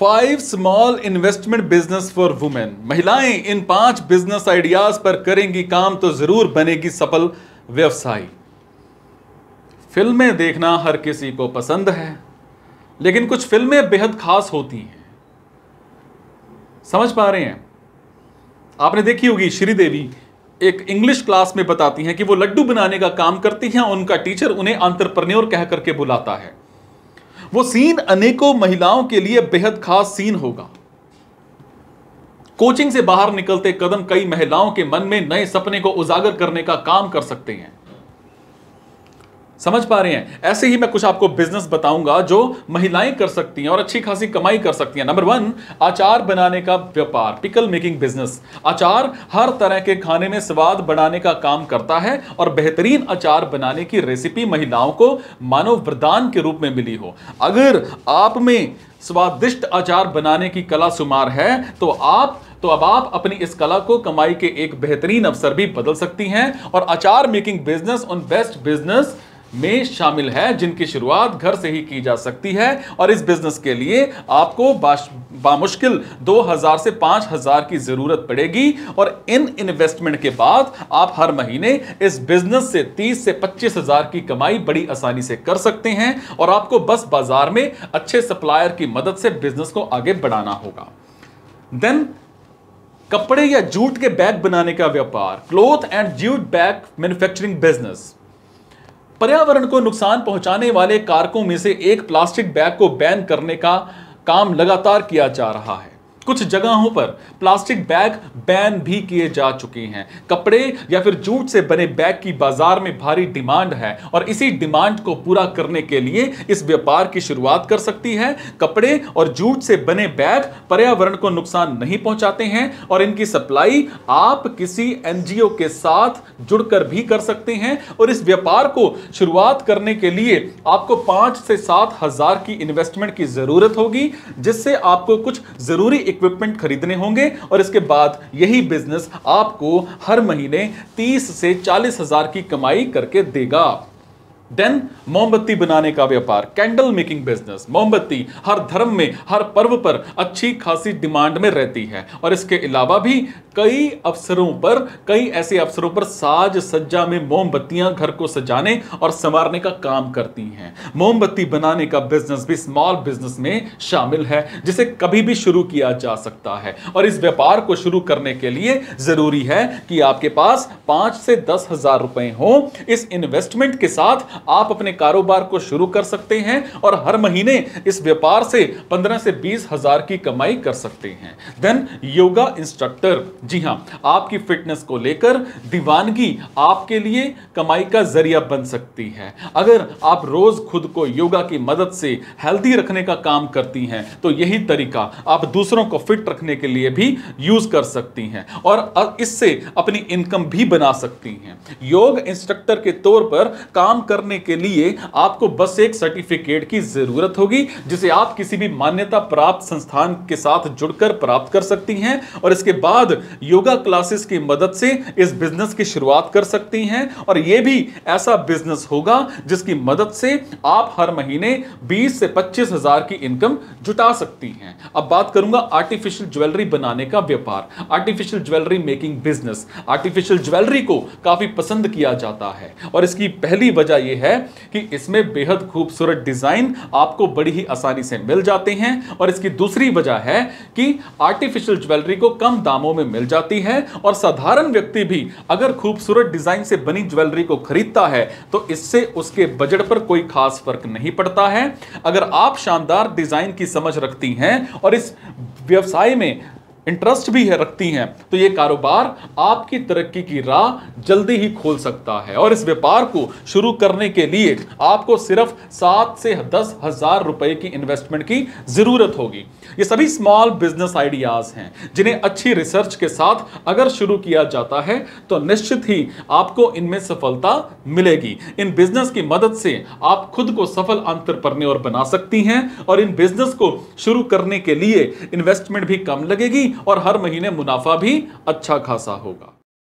5 small investment business for women. महिलाएं इन 5 business ideas पर करेंगी काम तो जरूर बनेगी सफल व्यवसायी। फिल्में देखना हर किसी को पसंद है, लेकिन कुछ फिल्में बेहद खास होती हैं। समझ पा रहे हैं? आपने देखी होगी श्रीदेवी एक इंग्लिश क्लास में बताती हैं कि वो लड्डू बनाने का काम करती हैं, उनका टीचर उन्हें एंटरप्रेन्योर कह करके बुलाता है। वो सीन अनेकों महिलाओं के लिए बेहद खास सीन होगा। कोचिंग से बाहर निकलते कदम कई महिलाओं के मन में नए सपने को उजागर करने का काम कर सकते हैं। समझ पा रहे हैं? ऐसे ही मैं कुछ आपको बिजनेस बताऊंगा जो महिलाएं कर सकती हैं और अच्छी खासी कमाई कर सकती हैं। नंबर 1, अचार बनाने का व्यापार, पिकल मेकिंग बिजनेस। अचार हर तरह के खाने में स्वाद बढ़ाने का काम करता है और बेहतरीन अचार बनाने की रेसिपी महिलाओं को मानव वरदान के रूप में मिली हो। अगर आप में स्वादिष्ट अचार बनाने की कला शुमार है तो अब आप अपनी इस कला को कमाई के एक बेहतरीन अवसर भी बदल सकती हैं। और अचार मेकिंग बिजनेस उन बेस्ट बिजनेस में शामिल है जिनकी शुरुआत घर से ही की जा सकती है। और इस बिजनेस के लिए आपको बामुश्किल 2000 से 5000 की जरूरत पड़ेगी। और इन इन्वेस्टमेंट के बाद आप हर महीने इस बिजनेस से 30 से 25,000 की कमाई बड़ी आसानी से कर सकते हैं। और आपको बस बाजार में अच्छे सप्लायर की मदद से बिजनेस को आगे बढ़ाना होगा। देन कपड़े या जूट के बैग बनाने का व्यापार, cloth and jute bag manufacturing business. पर्यावरण को नुकसान पहुंचाने वाले कारकों में से एक प्लास्टिक बैग को बैन करने का काम लगातार किया जा रहा है। कुछ जगहों पर प्लास्टिक बैग बैन भी किए जा चुके हैं। कपड़े या फिर जूट से बने बैग की बाजार में भारी डिमांड है और इसी डिमांड को पूरा करने के लिए इस व्यापार की शुरुआत कर सकती है। कपड़े और जूट से बने बैग पर्यावरण को नुकसान नहीं पहुंचाते हैं और इनकी सप्लाई आप किसी एनजीओ के साथ जुड़कर भी कर सकते हैं। और इस व्यापार को शुरुआत करने के लिए आपको 5 से 7 हजार की इन्वेस्टमेंट की जरूरत होगी, जिससे आपको कुछ जरूरी इक्विपमेंट खरीदने होंगे। और इसके बाद यही बिजनेस आपको हर महीने 30 से 40 हजार की कमाई करके देगा। देन मोमबत्ती बनाने का व्यापार, कैंडल मेकिंग बिजनेस। मोमबत्ती हर धर्म में हर पर्व पर अच्छी खासी डिमांड में रहती है और इसके अलावा भी कई ऐसे अवसरों पर साज सज्जा में मोमबत्तियां घर को सजाने और संवारने का काम करती हैं। मोमबत्ती बनाने का बिजनेस भी स्मॉल बिजनेस में शामिल है, जिसे कभी भी शुरू किया जा सकता है। और इस व्यापार को शुरू करने के लिए जरूरी है कि आपके पास 5 से 10 हजार रुपए हो। इस इन्वेस्टमेंट के साथ आप अपने कारोबार को शुरू कर सकते हैं और हर महीने इस व्यापार से 15 से 20 हजार की कमाई कर सकते हैं। देन योगा इंस्ट्रक्टर, जी हां, आपकी फिटनेस को लेकर दीवानगी आपके लिए कमाई का जरिया बन सकती है। अगर आप रोज खुद को योगा की मदद से हेल्दी रखने का काम करती हैं तो यही तरीका आप दूसरों को फिट रखने के लिए भी यूज कर सकती हैं और इससे अपनी इनकम भी बना सकती हैं। योग इंस्ट्रक्टर के तौर पर काम करने के लिए आपको बस एक सर्टिफिकेट की जरूरत होगी, जिसे आप किसी भी मान्यता प्राप्त संस्थान के साथ जुड़कर प्राप्त कर सकती हैं। और इसके बाद योगा क्लासेस की मदद से इस बिजनेस की शुरुआत कर सकती हैं। और यह भी ऐसा बिजनेस होगा जिसकी मदद से आप हर महीने 20 से 25 हजार की इनकम जुटा सकती हैं। अब बात करूंगा आर्टिफिशियल ज्वेलरी बनाने का व्यापार, artificial jewellery making business. Artificial jewellery को काफी पसंद किया जाता है और इसकी पहली वजह यह है कि इसमें बेहद खूबसूरत डिजाइन आपको बड़ी ही आसानी से मिल जाते हैं। और इसकी दूसरी वजह है कि आर्टिफिशियल ज्वेलरी को कम दामों में मिल जाती है और साधारण व्यक्ति भी अगर खूबसूरत डिजाइन से बनी ज्वेलरी को खरीदता है तो इससे उसके बजट पर कोई खास फर्क नहीं पड़ता है। अगर आप शानदार डिजाइन की समझ रखती हैं और इस व्यवसाय में इंटरेस्ट भी रखती हैं तो यह कारोबार आपकी तरक्की की राह जल्दी ही खोल सकता है। और इस व्यापार को शुरू करने के लिए आपको सिर्फ 7 से 10 हजार रुपए की इन्वेस्टमेंट की जरूरत होगी। ये सभी स्मॉल बिजनेस आइडियाज हैं जिन्हें अच्छी रिसर्च के साथ अगर शुरू किया जाता है तो निश्चित ही आपको इनमें सफलता मिलेगी। इन बिजनेस की मदद से आप खुद को सफल एंटरप्रेन्योर बना सकती हैं और इन बिजनेस को शुरू करने के लिए इन्वेस्टमेंट भी कम लगेगी और हर महीने मुनाफा भी अच्छा खासा होगा।